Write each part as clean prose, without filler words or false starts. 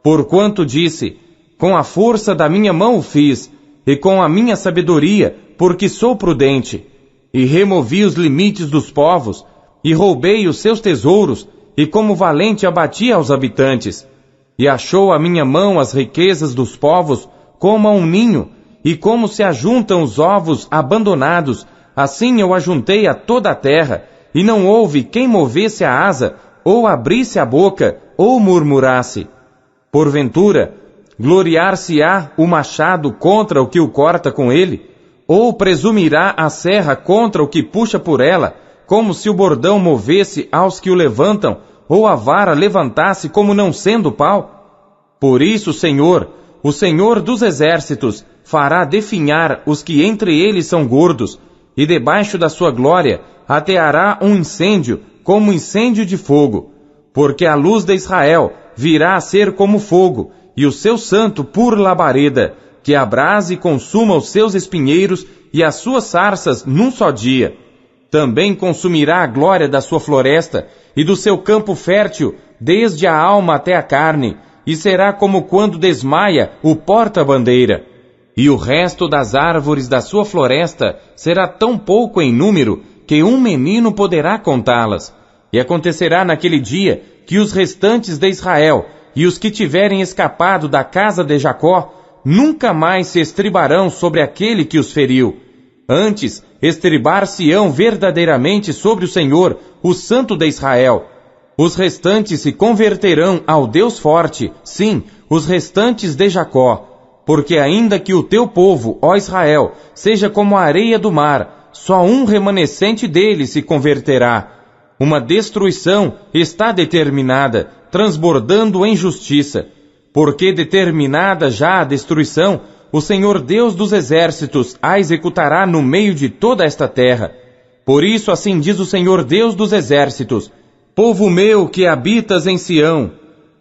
Porquanto disse, com a força da minha mão o fiz, e com a minha sabedoria, porque sou prudente. E removi os limites dos povos, e roubei os seus tesouros, e como valente abati aos habitantes. E achou a minha mão as riquezas dos povos, como a um ninho, e como se ajuntam os ovos abandonados, assim eu ajuntei a toda a terra, e não houve quem movesse a asa, ou abrisse a boca, ou murmurasse. Porventura, gloriar-se-á o machado contra o que o corta com ele? Ou presumirá a serra contra o que puxa por ela, como se o bordão movesse aos que o levantam, ou a vara levantasse como não sendo pau? Por isso, Senhor, o Senhor dos exércitos, fará definhar os que entre eles são gordos, e debaixo da sua glória ateará um incêndio, como incêndio de fogo. Porque a luz de Israel virá a ser como fogo, e o seu santo por labareda, que abrase e consuma os seus espinheiros e as suas sarças num só dia. Também consumirá a glória da sua floresta e do seu campo fértil, desde a alma até a carne, e será como quando desmaia o porta-bandeira. E o resto das árvores da sua floresta será tão pouco em número, que um menino poderá contá-las. E acontecerá naquele dia que os restantes de Israel e os que tiverem escapado da casa de Jacó nunca mais se estribarão sobre aquele que os feriu. Antes, estribar-se-ão verdadeiramente sobre o Senhor, o Santo de Israel. Os restantes se converterão ao Deus forte, sim, os restantes de Jacó. Porque ainda que o teu povo, ó Israel, seja como a areia do mar, só um remanescente dele se converterá. Uma destruição está determinada, transbordando em justiça. Porque determinada já a destruição, o Senhor Deus dos exércitos a executará no meio de toda esta terra. Por isso assim diz o Senhor Deus dos exércitos: povo meu que habitas em Sião,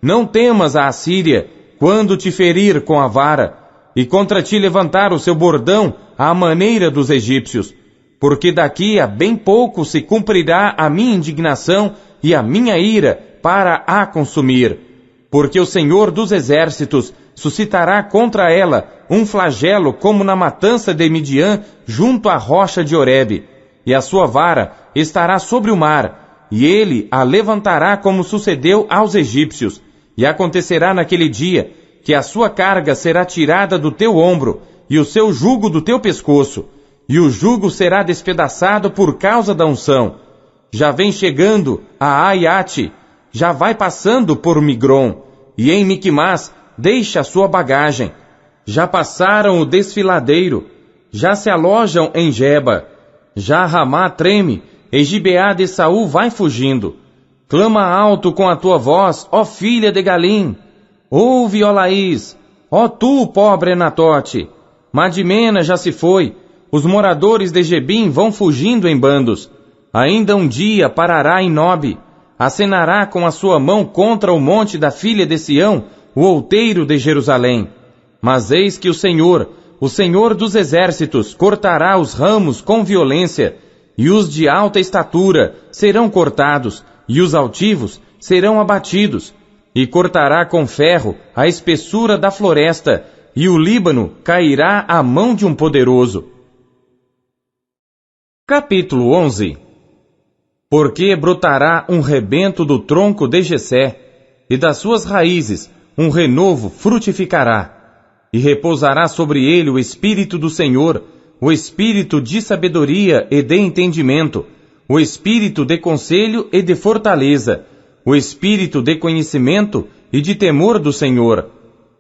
não temas a Assíria, quando te ferir com a vara, e contra ti levantar o seu bordão à maneira dos egípcios. Porque daqui a bem pouco se cumprirá a minha indignação e a minha ira para a consumir. Porque o Senhor dos exércitos suscitará contra ela um flagelo como na matança de Midian junto à rocha de Horebe, e a sua vara estará sobre o mar, e ele a levantará como sucedeu aos egípcios. E acontecerá naquele dia que a sua carga será tirada do teu ombro, e o seu jugo do teu pescoço, e o jugo será despedaçado por causa da unção. Já vem chegando a Aiate, já vai passando por Migron, e em Miquimás deixa a sua bagagem. Já passaram o desfiladeiro, já se alojam em Geba. Já Ramá treme, e Gibeá de Saul vai fugindo. Clama alto com a tua voz, ó filha de Galim. Ouve, ó Laís, ó tu, pobre Anatote. Madimena já se foi, os moradores de Gebim vão fugindo em bandos. Ainda um dia parará em Nobe, acenará com a sua mão contra o monte da filha de Sião, o outeiro de Jerusalém. Mas eis que o Senhor dos exércitos, cortará os ramos com violência, e os de alta estatura serão cortados, e os altivos serão abatidos, e cortará com ferro a espessura da floresta, e o Líbano cairá à mão de um poderoso. Capítulo 11. Porque brotará um rebento do tronco de Jessé, e das suas raízes um renovo frutificará, e repousará sobre ele o Espírito do Senhor, o Espírito de sabedoria e de entendimento, o Espírito de conselho e de fortaleza, o Espírito de conhecimento e de temor do Senhor.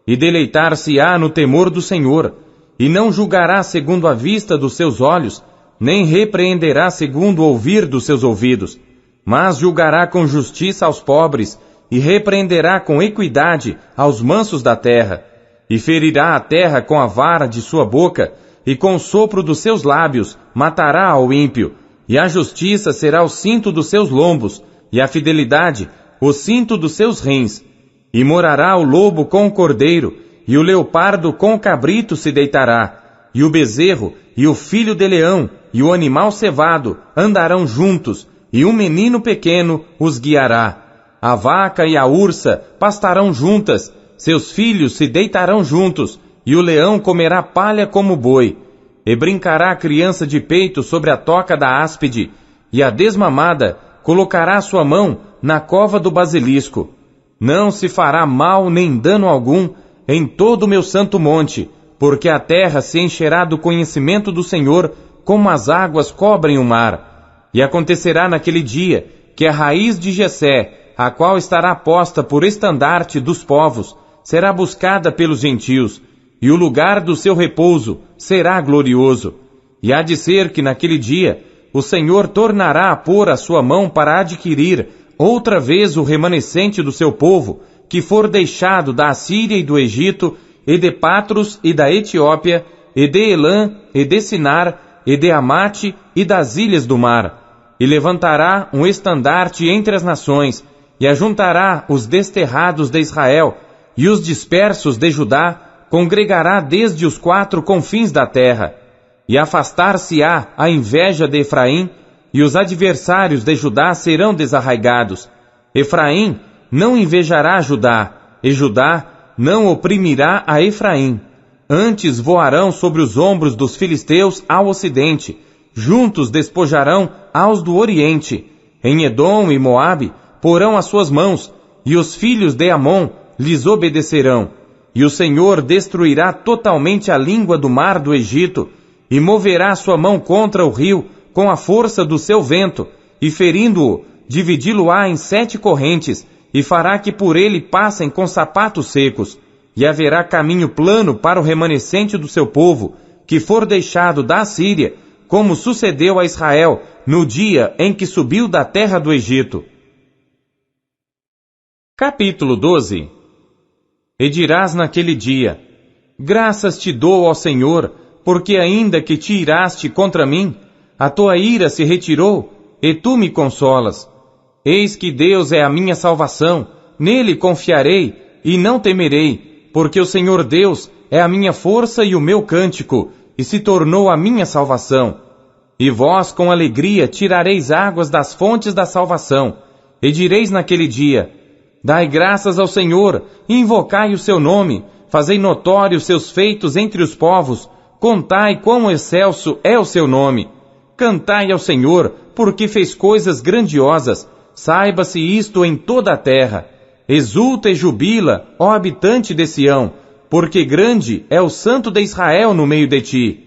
E deleitar-se-á no temor do Senhor, e não julgará segundo a vista dos seus olhos, nem repreenderá segundo o ouvir dos seus ouvidos, mas julgará com justiça aos pobres, e repreenderá com equidade aos mansos da terra, e ferirá a terra com a vara de sua boca, e com o sopro dos seus lábios matará ao ímpio, e a justiça será o cinto dos seus lombos, e a fidelidade o cinto dos seus rins. E morará o lobo com o cordeiro, e o leopardo com o cabrito se deitará, e o bezerro e o filho de leão e o animal cevado andarão juntos, e um menino pequeno os guiará. A vaca e a ursa pastarão juntas, seus filhos se deitarão juntos, e o leão comerá palha como boi. E brincará a criança de peito sobre a toca da áspide, e a desmamada colocará sua mão na cova do basilisco. Não se fará mal nem dano algum em todo o meu santo monte, porque a terra se encherá do conhecimento do Senhor, como as águas cobrem o mar. E acontecerá naquele dia que a raiz de Jessé, a qual estará posta por estandarte dos povos, será buscada pelos gentios, e o lugar do seu repouso será glorioso. E há de ser que naquele dia o Senhor tornará a pôr a sua mão para adquirir outra vez o remanescente do seu povo, que for deixado da Assíria e do Egito, e de Patros e da Etiópia, e de Elã, e de Sinar, e de Amate, e das ilhas do mar. E levantará um estandarte entre as nações, e ajuntará os desterrados de Israel, e os dispersos de Judá, congregará desde os 4 confins da terra. E afastar-se-á a inveja de Efraim, e os adversários de Judá serão desarraigados. Efraim não invejará Judá, e Judá não oprimirá a Efraim. Antes voarão sobre os ombros dos filisteus ao ocidente, juntos despojarão aos do oriente. Em Edom e Moabe porão as suas mãos, e os filhos de Amon lhes obedecerão. E o Senhor destruirá totalmente a língua do mar do Egito, e moverá sua mão contra o rio com a força do seu vento, e ferindo-o, dividi-lo-á em 7 correntes, e fará que por ele passem com sapatos secos. E haverá caminho plano para o remanescente do seu povo, que for deixado da Assíria, como sucedeu a Israel no dia em que subiu da terra do Egito. Capítulo 12. E dirás naquele dia: graças te dou ao Senhor, porque ainda que te iraste contra mim, a tua ira se retirou, e tu me consolas. Eis que Deus é a minha salvação, nele confiarei, e não temerei, porque o Senhor Deus é a minha força e o meu cântico, e se tornou a minha salvação. E vós com alegria tirareis águas das fontes da salvação, e direis naquele dia: dai graças ao Senhor, e invocai o seu nome, fazei notórios seus feitos entre os povos, contai quão excelso é o seu nome. Cantai ao Senhor, porque fez coisas grandiosas, saiba-se isto em toda a terra. Exulta e jubila, ó habitante de Sião, porque grande é o Santo de Israel no meio de ti.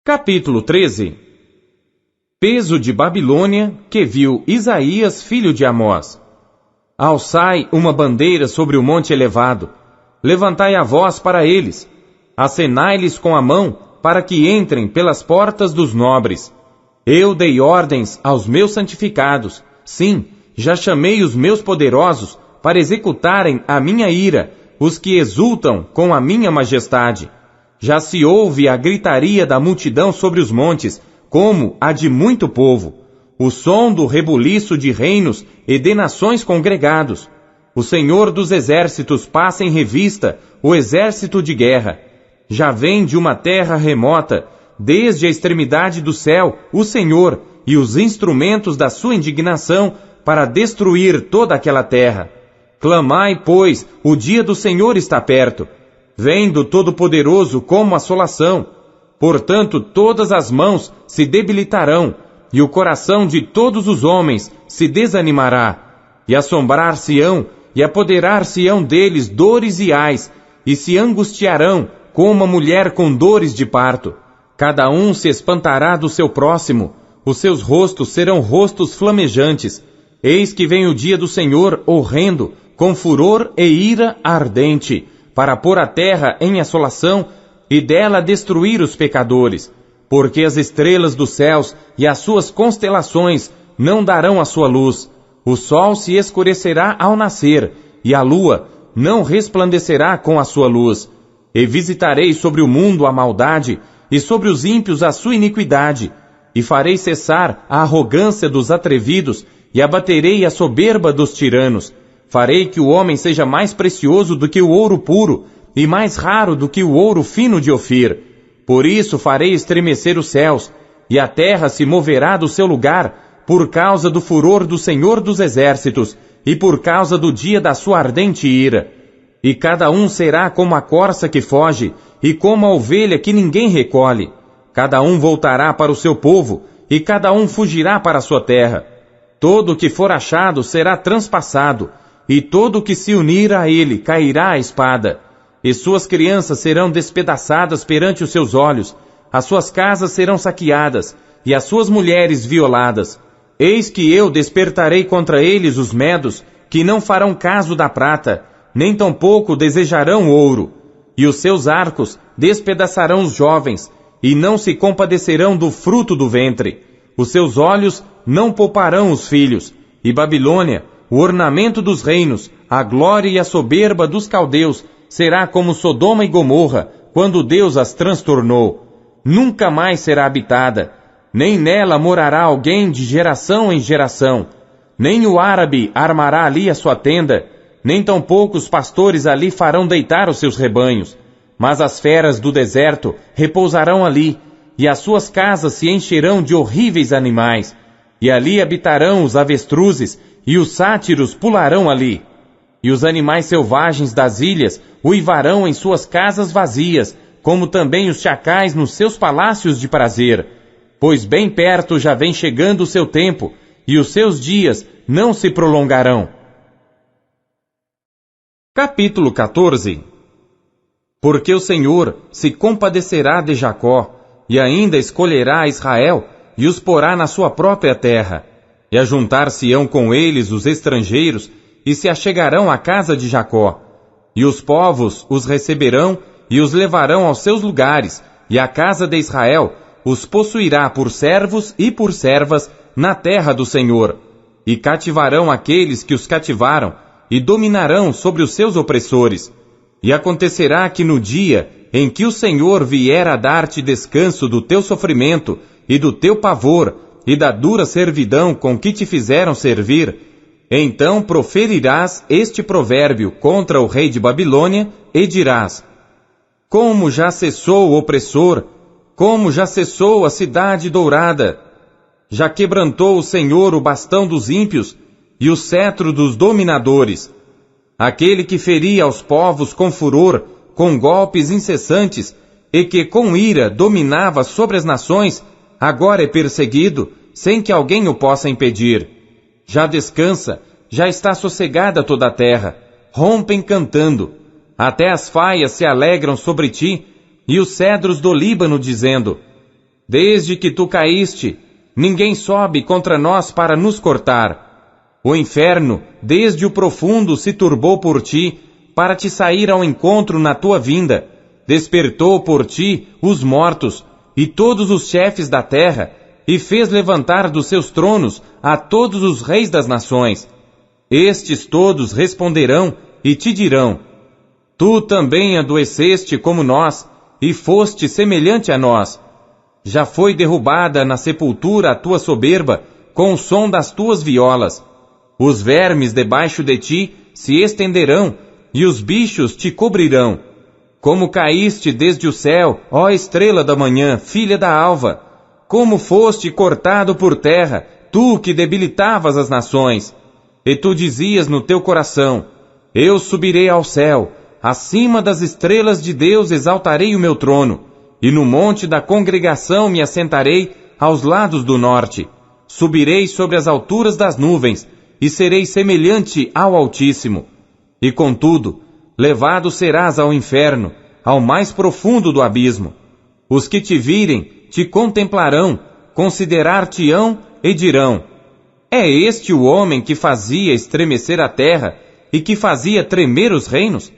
Capítulo 13. Peso de Babilônia, que viu Isaías, filho de Amós. Alçai uma bandeira sobre o monte elevado, levantai a voz para eles, acenai-lhes com a mão, para que entrem pelas portas dos nobres. Eu dei ordens aos meus santificados, sim, já chamei os meus poderosos, para executarem a minha ira, os que exultam com a minha majestade. Já se ouve a gritaria da multidão sobre os montes, como a de muito povo, o som do rebuliço de reinos e de nações congregados. O Senhor dos exércitos passa em revista o exército de guerra. Já vem de uma terra remota, desde a extremidade do céu, o Senhor e os instrumentos da sua indignação para destruir toda aquela terra. Clamai, pois, o dia do Senhor está perto. Vem do Todo-Poderoso como assolação. Portanto, todas as mãos se debilitarão, e o coração de todos os homens se desanimará. E assombrar-se-ão, e apoderar-se-ão deles dores e ais, e se angustiarão como uma mulher com dores de parto. Cada um se espantará do seu próximo, os seus rostos serão rostos flamejantes. Eis que vem o dia do Senhor horrendo, com furor e ira ardente, para pôr a terra em assolação, e dela destruir os pecadores, porque as estrelas dos céus e as suas constelações não darão a sua luz. O sol se escurecerá ao nascer, e a lua não resplandecerá com a sua luz. E visitarei sobre o mundo a maldade, e sobre os ímpios a sua iniquidade, e farei cessar a arrogância dos atrevidos, e abaterei a soberba dos tiranos. Farei que o homem seja mais precioso do que o ouro puro, e mais raro do que o ouro fino de Ofir. Por isso farei estremecer os céus, e a terra se moverá do seu lugar, por causa do furor do Senhor dos exércitos, e por causa do dia da sua ardente ira. E cada um será como a corça que foge, e como a ovelha que ninguém recolhe. Cada um voltará para o seu povo, e cada um fugirá para a sua terra. Todo o que for achado será transpassado, e todo o que se unir a ele cairá à espada. E suas crianças serão despedaçadas perante os seus olhos, as suas casas serão saqueadas, e as suas mulheres violadas. Eis que eu despertarei contra eles os medos, que não farão caso da prata, nem tampouco desejarão ouro. E os seus arcos despedaçarão os jovens, e não se compadecerão do fruto do ventre. Os seus olhos não pouparão os filhos. E Babilônia, o ornamento dos reinos, a glória e a soberba dos caldeus, será como Sodoma e Gomorra, quando Deus as transtornou. Nunca mais será habitada, nem nela morará alguém de geração em geração. Nem o árabe armará ali a sua tenda, nem tampouco os pastores ali farão deitar os seus rebanhos. Mas as feras do deserto repousarão ali, e as suas casas se encherão de horríveis animais. E ali habitarão os avestruzes, e os sátiros pularão ali. E os animais selvagens das ilhas uivarão em suas casas vazias, como também os chacais nos seus palácios de prazer. Pois bem perto já vem chegando o seu tempo, e os seus dias não se prolongarão. Capítulo 14. Porque o Senhor se compadecerá de Jacó, e ainda escolherá Israel, e os porá na sua própria terra. E ajuntar-se-ão com eles os estrangeiros, e se achegarão à casa de Jacó. E os povos os receberão, e os levarão aos seus lugares, e a casa de Israel os possuirá por servos e por servas na terra do Senhor. E cativarão aqueles que os cativaram, e dominarão sobre os seus opressores. E acontecerá que no dia em que o Senhor vier a dar-te descanso do teu sofrimento, e do teu pavor, e da dura servidão com que te fizeram servir, então proferirás este provérbio contra o rei de Babilônia, e dirás: como já cessou o opressor, como já cessou a cidade dourada. Já quebrantou o Senhor o bastão dos ímpios, e o cetro dos dominadores. Aquele que feria aos povos com furor, com golpes incessantes, e que com ira dominava sobre as nações, agora é perseguido, sem que alguém o possa impedir. Já descansa, já está sossegada toda a terra, rompem cantando. Até as faias se alegram sobre ti, e os cedros do Líbano dizendo: desde que tu caíste, ninguém sobe contra nós para nos cortar. O inferno, desde o profundo, se turbou por ti, para te sair ao encontro na tua vinda. Despertou por ti os mortos, e todos os chefes da terra, e fez levantar dos seus tronos a todos os reis das nações. Estes todos responderão e te dirão: tu também adoeceste como nós, e foste semelhante a nós. Já foi derrubada na sepultura a tua soberba, com o som das tuas violas. Os vermes debaixo de ti se estenderão, e os bichos te cobrirão. Como caíste desde o céu, ó estrela da manhã, filha da alva! Como foste cortado por terra, tu que debilitavas as nações! E tu dizias no teu coração: eu subirei ao céu, acima das estrelas de Deus exaltarei o meu trono, e no monte da congregação me assentarei aos lados do norte. Subirei sobre as alturas das nuvens, e serei semelhante ao Altíssimo. E contudo, levado serás ao inferno, ao mais profundo do abismo. Os que te virem te contemplarão, considerar-te-ão e dirão: é este o homem que fazia estremecer a terra e que fazia tremer os reinos?